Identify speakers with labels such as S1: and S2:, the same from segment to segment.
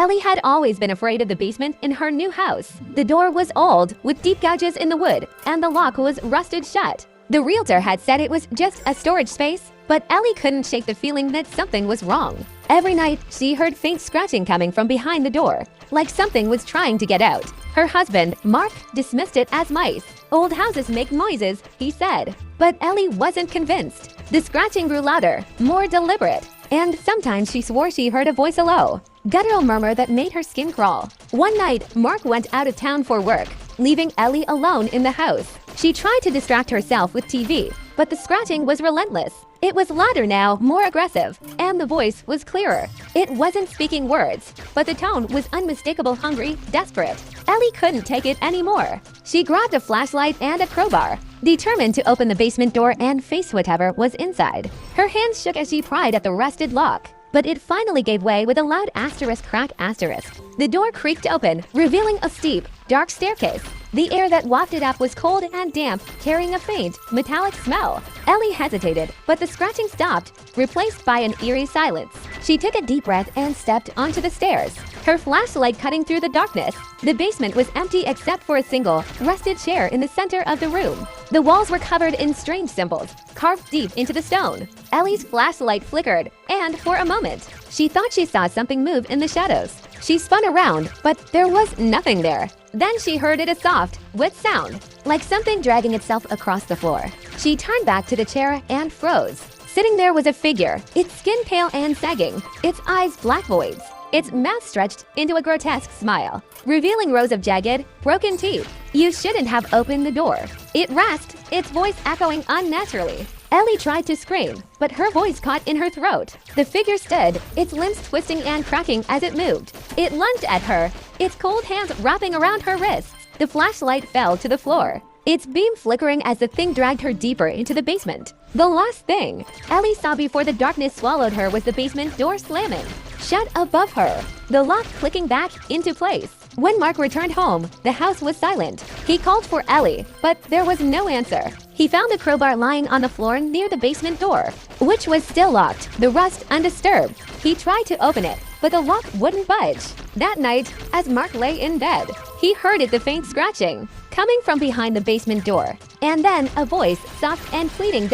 S1: Ellie had always been afraid of the basement in her new house. The door was old, with deep gouges in the wood, and the lock was rusted shut. The realtor had said it was just a storage space, but Ellie couldn't shake the feeling that something was wrong. Every night, she heard faint scratching coming from behind the door, like something was trying to get out. Her husband, Mark, dismissed it as mice. Old houses make noises, he said. But Ellie wasn't convinced. The scratching grew louder, more deliberate, and sometimes she swore she heard a voice below. Guttural murmur that made her skin crawl. One night, Mark went out of town for work, leaving Ellie alone in the house. She tried to distract herself with TV, but the scratching was relentless. It was louder now, more aggressive, and the voice was clearer. It wasn't speaking words, but the tone was unmistakable, hungry, desperate. Ellie couldn't take it anymore. She grabbed a flashlight and a crowbar, determined to open the basement door and face whatever was inside. Her hands shook as she pried at the rusted lock, but it finally gave way with a loud asterisk crack asterisk. The door creaked open, revealing a steep, dark staircase. The air that wafted up was cold and damp, carrying a faint, metallic smell. Ellie hesitated, but the scratching stopped, replaced by an eerie silence. She took a deep breath and stepped onto the stairs, her flashlight cutting through the darkness. The basement was empty except for a single, rusted chair in the center of the room. The walls were covered in strange symbols, carved deep into the stone. Ellie's flashlight flickered, and for a moment, she thought she saw something move in the shadows. She spun around, but there was nothing there. Then she heard a soft, wet sound, like something dragging itself across the floor. She turned back to the chair and froze. Sitting there was a figure, its skin pale and sagging, its eyes black voids, its mouth stretched into a grotesque smile, revealing rows of jagged, broken teeth. "You shouldn't have opened the door," it rasped, its voice echoing unnaturally. Ellie tried to scream, but her voice caught in her throat. The figure stood, its limbs twisting and cracking as it moved. It lunged at her, its cold hands wrapping around her wrists. The flashlight fell to the floor, its beam flickering as the thing dragged her deeper into the basement. The last thing Ellie saw before the darkness swallowed her was the basement door slamming shut above her, the lock clicking back into place. When Mark returned home, the house was silent. He called for Ellie, but there was no answer. He found the crowbar lying on the floor near the basement door, which was still locked, the rust undisturbed. He tried to open it, but the lock wouldn't budge. That night, as Mark lay in bed, he heard the faint scratching coming from behind the basement door. And then a voice, soft and pleading,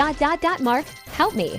S1: "Mark, help me."